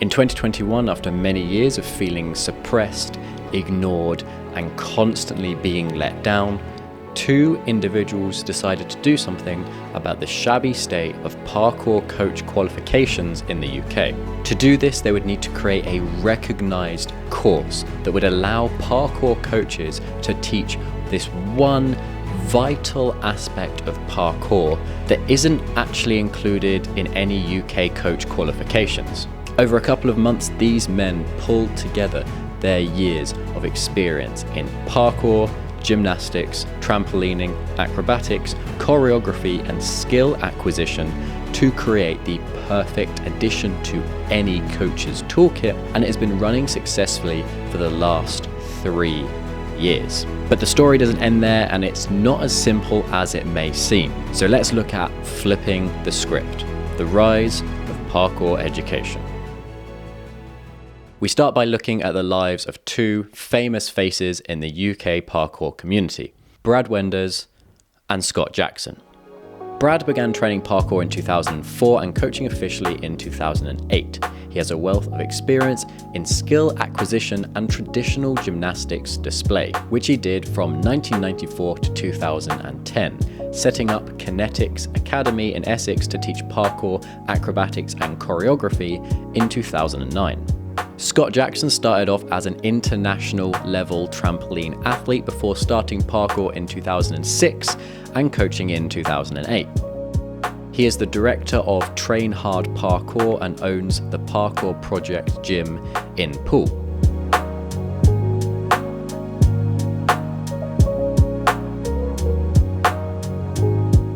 In 2021, after many years of feeling suppressed, ignored, and constantly being let down, two individuals decided to do something about the shabby state of parkour coach qualifications in the UK. To do this, they would need to create a recognised course that would allow parkour coaches to teach this one vital aspect of parkour that isn't actually included in any UK coach qualifications. Over a couple of months, these men pulled together their years of experience in parkour, gymnastics, trampolining, acrobatics, choreography, and skill acquisition to create the perfect addition to any coach's toolkit, and it has been running successfully for the last 3 years. But the story doesn't end there, and it's not as simple as it may seem. So let's look at flipping the script, the rise of parkour education. We start by looking at the lives of two famous faces in the UK parkour community, Brad Wenders and Scott Jackson. Brad began training parkour in 2004 and coaching officially in 2008. He has a wealth of experience in skill acquisition and traditional gymnastics display, which he did from 1994 to 2010, setting up Kinetics Academy in Essex to teach parkour, acrobatics and choreography in 2009. Scott Jackson started off as an international level trampoline athlete before starting parkour in 2006 and coaching in 2008. He is the director of Train Hard Parkour and owns the Parkour Project gym in Poole.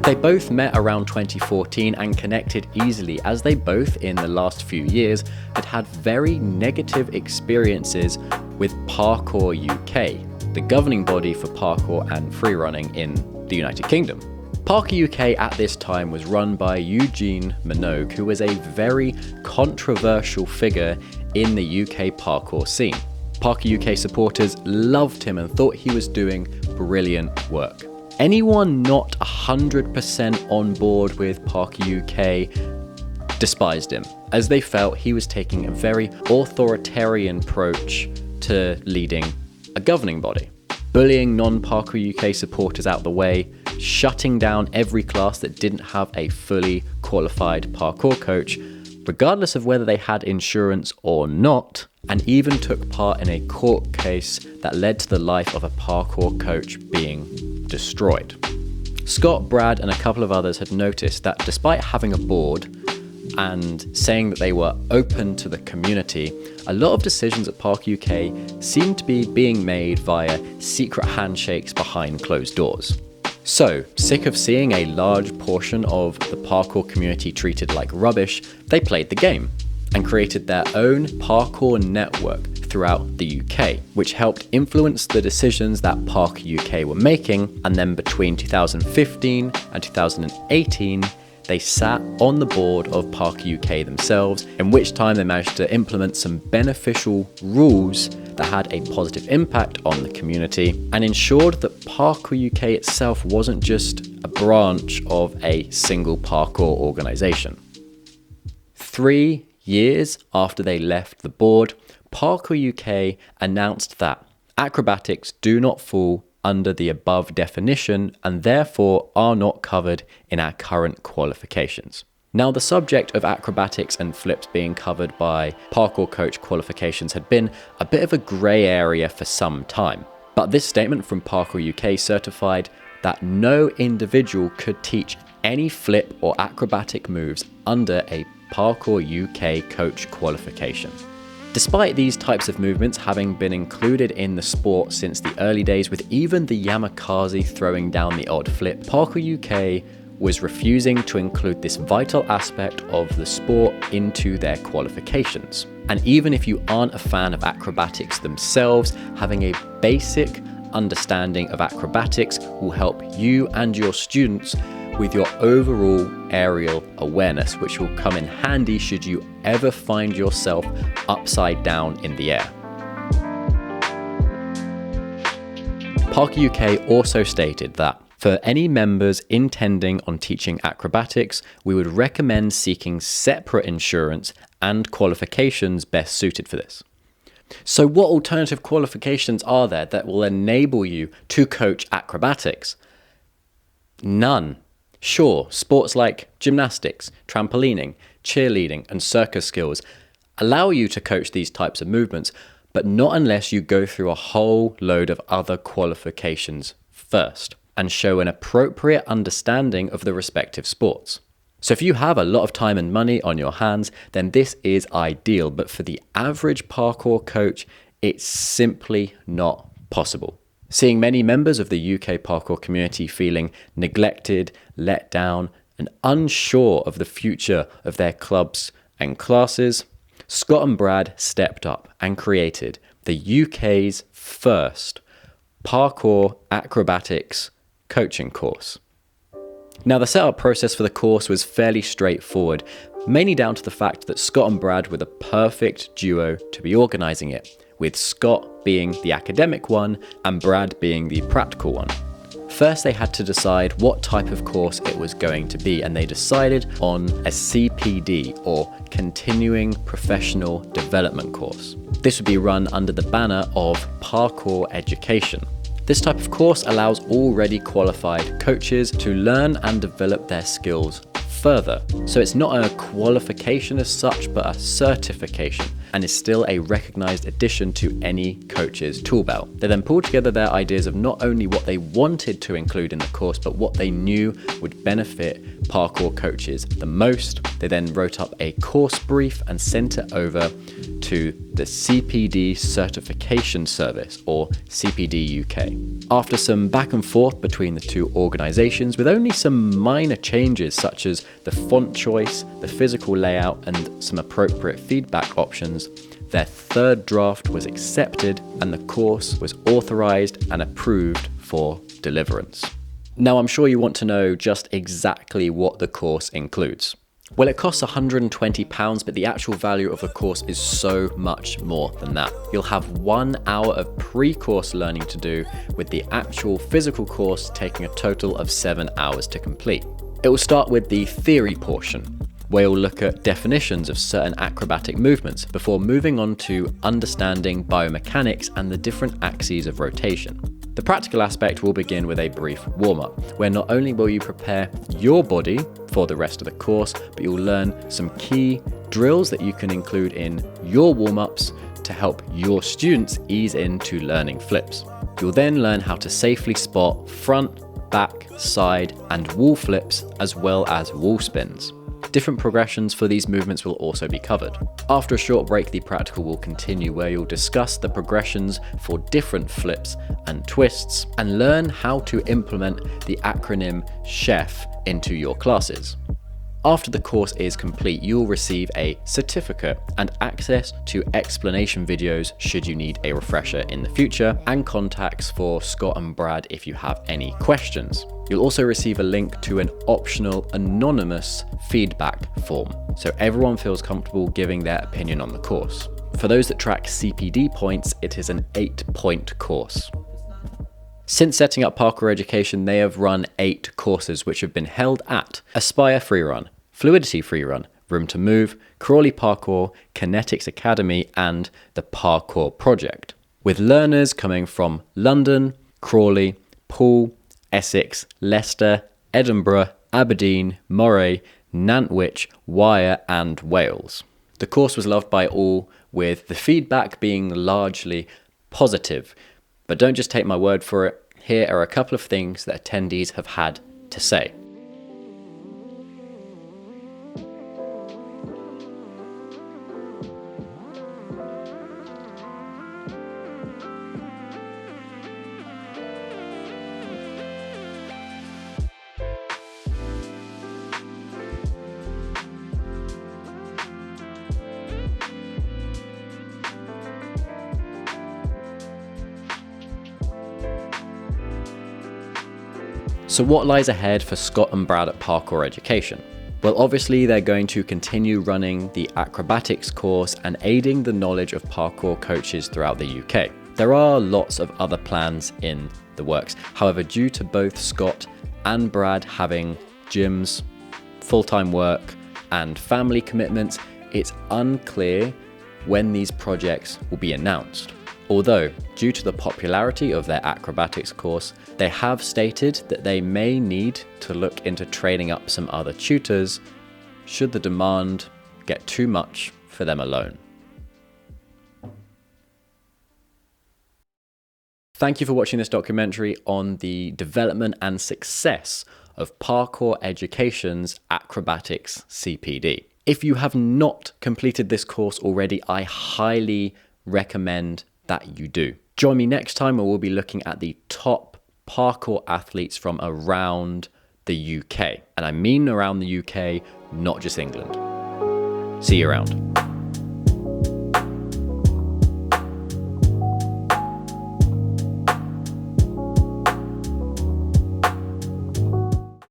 They both met around 2014 and connected easily, as they both in the last few years had had very negative experiences with Parkour UK, the governing body for parkour and freerunning in the United Kingdom. Parkour UK at this time was run by Eugene Minogue, who was a very controversial figure in the UK parkour scene. Parkour UK supporters loved him and thought he was doing brilliant work. Anyone not 100% on board with Parkour UK despised him, as they felt he was taking a very authoritarian approach to leading a governing body, bullying non-Parkour UK supporters out the way, shutting down every class that didn't have a fully qualified parkour coach, regardless of whether they had insurance or not, and even took part in a court case that led to the life of a parkour coach being destroyed. Scott, Brad, and a couple of others had noticed that despite having a board and saying that they were open to the community, a lot of decisions at Parkour UK seemed to be being made via secret handshakes behind closed doors. So, sick of seeing a large portion of the parkour community treated like rubbish, they played the game and created their own parkour network throughout the UK, which helped influence the decisions that Parkour UK were making. And then between 2015 and 2018, they sat on the board of Parkour UK themselves, in which time they managed to implement some beneficial rules that had a positive impact on the community and ensured that Parkour UK itself wasn't just a branch of a single parkour organisation. 3 years after they left the board, Parkour UK announced that acrobatics do not fall under the above definition and therefore are not covered in our current qualifications. Now, the subject of acrobatics and flips being covered by parkour coach qualifications had been a bit of a grey area for some time, but this statement from Parkour UK certified that no individual could teach any flip or acrobatic moves under a Parkour UK coach qualification. Despite these types of movements having been included in the sport since the early days, with even the Yamakasi throwing down the odd flip, Parkour UK was refusing to include this vital aspect of the sport into their qualifications. And even if you aren't a fan of acrobatics themselves, having a basic understanding of acrobatics will help you and your students with your overall aerial awareness, which will come in handy should you ever find yourself upside down in the air. Parkour UK also stated that for any members intending on teaching acrobatics, we would recommend seeking separate insurance and Qualifications best suited for this. So what alternative qualifications are there that will enable you to coach acrobatics? None. Sure, sports like gymnastics, trampolining, cheerleading, and circus skills allow you to coach these types of movements, but not unless you go through a whole load of other qualifications first and show an appropriate understanding of the respective sports. So if you have a lot of time and money on your hands, then this is ideal, but for the average parkour coach, it's simply not possible. Seeing many members of the UK parkour community feeling neglected, let down, and unsure of the future of their clubs and classes, Scott and Brad stepped up and created the UK's first Parkour Acrobatics coaching course. Now, the setup process for the course was fairly straightforward, mainly down to the fact that Scott and Brad were the perfect duo to be organising it, with Scott being the academic one and Brad being the practical one. First, they had to decide what type of course it was going to be, and they decided on a CPD, or Continuing Professional Development course. This would be run under the banner of Parkour Education. This type of course allows already qualified coaches to learn and develop their skills further. So it's not a qualification as such, but a certification, and is still a recognized addition to any coach's tool belt. They then pulled together their ideas of not only what they wanted to include in the course, but what they knew would benefit parkour coaches the most. They then wrote up a course brief and sent it over to the CPD Certification Service, or CPD UK. After some back and forth between the two organisations, with only some minor changes such as the font choice, the physical layout, and some appropriate feedback options, their third draft was accepted and the course was authorised and approved for deliverance. Now, I'm sure you want to know just exactly what the course includes. Well, it costs £120, but the actual value of the course is so much more than that. You'll have 1 hour of pre-course learning to do, with the actual physical course taking a total of 7 hours to complete. It will start with the theory portion, where you'll look at definitions of certain acrobatic movements before moving on to understanding biomechanics and the different axes of rotation. The practical aspect will begin with a brief warm-up, where not only will you prepare your body for the rest of the course, but you'll learn some key drills that you can include in your warm-ups to help your students ease into learning flips. You'll then learn how to safely spot front, back, side, and wall flips, as well as wall spins. Different progressions for these movements will also be covered. After a short break, the practical will continue, where you'll discuss the progressions for different flips and twists and learn how to implement the acronym CHEF into your classes. After the course is complete, you'll receive a certificate and access to explanation videos should you need a refresher in the future, and contacts for Scott and Brad if you have any questions. You'll also receive a link to an optional anonymous feedback form, so everyone feels comfortable giving their opinion on the course. For those that track CPD points, it is an 8-point course. Since setting up Parkour Education, they have run 8 courses which have been held at Aspire Freerun, Fluidity Freerun, Room to Move, Crawley Parkour, Kinetics Academy, and the Parkour Project, with learners coming from London, Crawley, Poole, Essex, Leicester, Edinburgh, Aberdeen, Moray, Nantwich, Wyre, and Wales. The course was loved by all, with the feedback being largely positive. But don't just take my word for it. Here are a couple of things that attendees have had to say. So what lies ahead for Scott and Brad at Parkour Education? Well, obviously they're going to continue running the acrobatics course and aiding the knowledge of parkour coaches throughout the UK. There are lots of other plans in the works. However, due to both Scott and Brad having gyms, full-time work, and family commitments, it's unclear when these projects will be announced. Although, due to the popularity of their acrobatics course, they have stated that they may need to look into training up some other tutors should the demand get too much for them alone. Thank you for watching this documentary on the development and success of Parkour Education's Acrobatics CPD. If you have not completed this course already, I highly recommend that you do. Join me next time where we'll be looking at the top parkour athletes from around the UK. And I mean around the UK, not just England. See you around.